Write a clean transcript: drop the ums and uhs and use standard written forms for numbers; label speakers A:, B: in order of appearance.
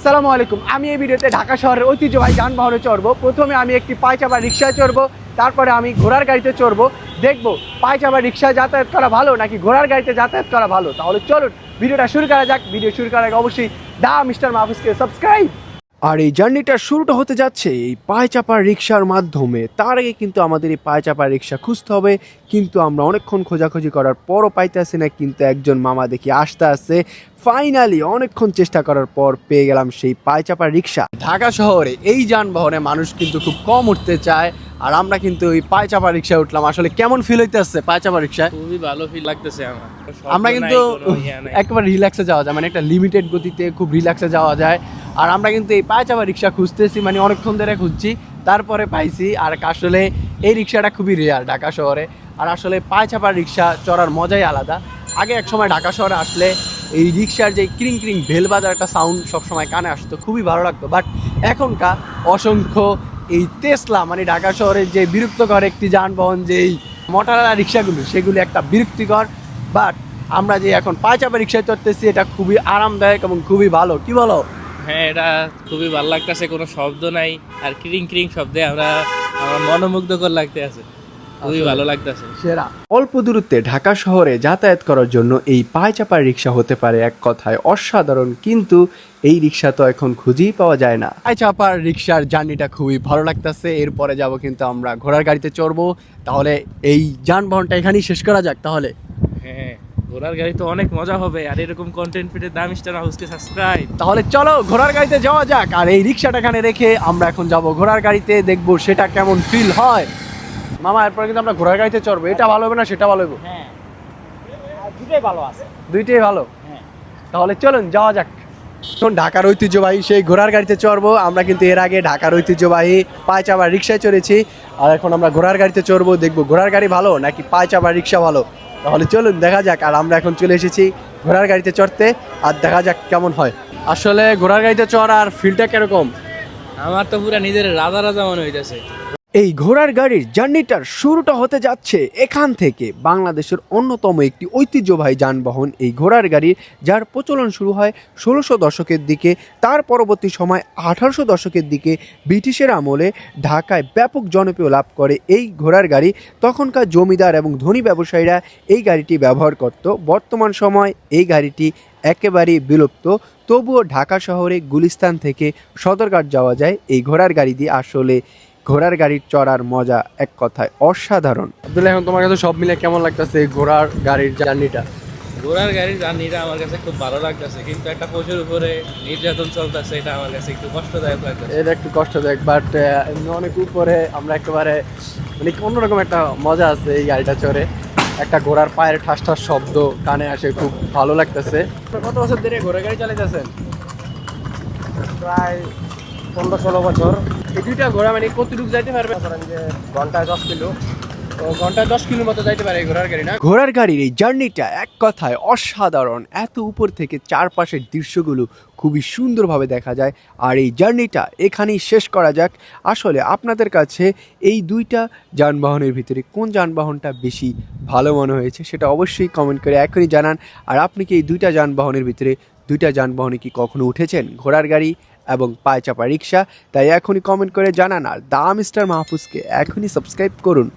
A: আসসালামু আলাইকুম। আমি এই ভিডিওতে ঢাকা শহরের ঐতিহ্যবাহী যানবাহনে চড়বো। প্রথমে আমি একটি পায়চাপা রিক্সায় চড়বো, তারপরে আমি ঘোড়ার গাড়িতে চড়বো। দেখবো পায়চাপা রিক্সায় যাতায়াত করা ভালো নাকি ঘোড়ার গাড়িতে যাতায়াত করা ভালো। তাহলে চলুন ভিডিওটা শুরু করা যাক। ভিডিও শুরু করার আগে অবশ্যই দা মিস্টার মাহফুজকে সাবস্ক্রাইব। আর এই জার্নিটা শুরুটা হতে যাচ্ছে এই পায়চাপা রিক্সার মাধ্যমে। তার আগে কিন্তু আমাদের এই পায়চাপা রিক্সা খুঁজতে হবে, কিন্তু আমরা অনেকক্ষণ খোঁজাখুঁজি করার পরও পাইতেছি না। কিন্তু একজন মামা দেখি আসতে আসছে, ফাইনালি অনেকক্ষণ চেষ্টা করার পর পেয়ে গেলাম সেই পায়চাপা রিক্সা। ঢাকা শহরে এই যানবাহনে মানুষ কিন্তু খুব কম উঠতে চায়, আর আমরা কিন্তু ওই পায়চাপা রিক্সায় উঠলাম। আসলে কেমন ফিল হইতেছে পায়চাপা রিক্সায়?
B: খুবই ভালো ফিল লাগতেছে আমার।
A: আমরা কিন্তু একেবারে রিল্যাক্সে যাওয়া যায়, মানে একটা লিমিটেড গতিতে খুব রিল্যাক্সে যাওয়া যায়। আর আমরা কিন্তু এই পায়চাপা রিক্সা খুঁজতেছি, মানে অনেকক্ষণ ধরে খুঁজছি, তারপরে পাইছি। আর আসলে এই রিক্সাটা খুবই রেয়ার ঢাকা শহরে। আর আসলে পায়চাপা রিক্সা চড়ার মজাই আলাদা। আগে এক সময় ঢাকা শহরে আসলে এই রিক্সার যে ক্রিং ক্রিং ভেল বাজার একটা সাউন্ড সবসময় কানে আসতো, খুবই ভালো লাগতো। বাট এখনকার অসংখ্য এই টেসলা, মানে ঢাকা শহরের যে বিরক্তকর একটি যানবাহন, যে এই মোটরওয়ালা রিক্সাগুলো, সেগুলি একটা বিরক্তিকর। বাট আমরা যে এখন পায়চাপা রিক্সায় চড়তেছি, এটা খুবই আরামদায়ক এবং খুবই ভালো। কি বলো?
B: হ্যাঁ, এটা খুবই ভালো লাগতেছে, কোনো শব্দ নাই, আর ক্রিং ক্রিং শব্দে আমরা মনোমুগ্ধকর লাগতে আছে, খুবই ভালো লাগতেছে।
A: সেরা। অল্প দূরত্বে ঢাকা শহরে যাতায়াত করার জন্য এই পায়চাপা রিক্সা হতে পারে এক কথায় অসাধারণ, কিন্তু এই রিক্সা তো এখন খুঁজেই পাওয়া যায় না। পায়চাপার রিক্সার জার্নিটা খুবই ভালো লাগতেছে। এরপরে যাব কিন্তু আমরা ঘোড়ার গাড়িতে চড়বো। তাহলে এই যানবাহনটা এখানেই শেষ করা যাক তাহলে।
B: হ্যাঁ, ঘোড়ার গাড়ি তো অনেক মজা হবে। আর এরকম কন্টেন্ট পেতে দা মিস্টার হাউসকে সাবস্ক্রাইব।
A: তাহলে চলো ঘোড়ার গাড়িতে যাওয়া যাক। আর এই রিক্সাটা এখানে রেখে আমরা এখন যাব ঘোড়ার গাড়িতে, দেখবো সেটা কেমন ফিল হয়। মামা, এরপরে কিন্তু আমরা ঘোড়ার গাড়িতে চড়বো। এটা ভালো হবে না সেটা ভালো হবে?
C: হ্যাঁ, দুটোই ভালো আছে।
A: দুইটাই ভালো।
C: হ্যাঁ,
A: তাহলে চলুন যাওয়া যাক। এখন ঢাকার ঐতিহ্যবাহী সেই ঘোড়ার গাড়িতে চড়বো। আমরা কিন্তু এর আগে ঢাকার ঐতিহ্যবাহী পায়চাপা রিক্সায় চড়েছি, আর এখন আমরা ঘোড়ার গাড়িতে চড়বো। দেখবো ঘোড়ার গাড়ি ভালো নাকি পায়চাপা রিক্সা ভালো। তাহলে চলুন দেখা যাক। আর আমরা এখন চলে এসেছি ঘোড়ার গাড়িতে চড়তে, আর দেখা যাক কেমন হয়। আসলে ঘোড়ার গাড়িতে চড়ার ফিলটা কিরকম?
B: আমার তো পুরা নিজের রাজা রাজা মনে হইতেছে।
A: এই ঘোড়ার গাড়ির জার্নিটার শুরুটা হতে যাচ্ছে এখান থেকে। বাংলাদেশের অন্যতম একটি ঐতিহ্যবাহী যানবাহন এই ঘোড়ার গাড়ি, যার প্রচলন শুরু হয় 1600 দশকের দিকে। তার পরবর্তী সময় 1800 দশকের দিকে ব্রিটিশের আমলে ঢাকায় ব্যাপক জনপ্রিয় লাভ করে এই ঘোড়ার গাড়ি। তখনকার জমিদার এবং ধনী ব্যবসায়ীরা এই গাড়িটি ব্যবহার করত। বর্তমান সময় এই গাড়িটি একেবারেই বিলুপ্ত। তবুও ঢাকা শহরে গুলিস্তান থেকে সদরঘাট যাওয়া যায় এই ঘোড়ার গাড়ি দিয়ে। আসলে ঘোড়ার গাড়ির চড়ার মজা এক কথায় অসাধারণ। আব্দুল্লাহ, এখন তোমার কাছে সব মিলে কেমন লাগতেছে এই ঘোড়ার গাড়ির জার্নিটা?
B: ঘোড়ার গাড়ির জার্নিটা আমার কাছে খুব ভালো লাগতেছে, কিন্তু একটা পশুর উপরে নির্যাতন চলতেছে, এটা আমার কাছে একটু কষ্টদায়ক লাগতেছে।
A: এটা একটু কষ্টদায়ক, বাট অনেক উপরে আমরা একেবারে, মানে অন্যরকম একটা মজা আছে এই গাড়িটা চড়ে। একটা ঘোড়ার পায়ের ঠাস ঠাস শব্দ কানে আসে, খুব ভালো লাগতেছে। কত বছর ধরে ঘোড়ার গাড়ি চালাইতেছেন?
C: প্রায় 15-16 বছর।
A: এই দুইটা ঘোড়া মানে কতটুকু যাইতে পারবে?
C: ঘন্টায় 10 কিলো।
A: ও, ঘন্টায় 10 কিলোর মতো যাইতে পারে এই ঘোড়ার গাড়ি না? ঘোড়ার গাড়ির এই জার্নিটা এক কথায় অসাধারণ। এত উপর থেকে চারপাশের দৃশ্যগুলো খুবই সুন্দরভাবে দেখা যায়। আর এই জার্নিটা এখানেই শেষ করা যাক। আসলে আপনাদের কাছে এই দুইটা যানবাহনের ভিতরে কোন যানবাহনটা বেশি ভালো মনে হয়েছে সেটা অবশ্যই কমেন্ট করে এখনই জানান। আর আপনি কি এই দুইটা যানবাহনের ভিতরে, দুইটা যানবাহনে কি কখনো উঠেছেন, ঘোড়ার গাড়ি এবং পায়চাপা রিক্সা? তাই এখনই কমেন্ট করে জানান। আর দা মিস্টার মাহফুজকে এখনই সাবস্ক্রাইব করুন।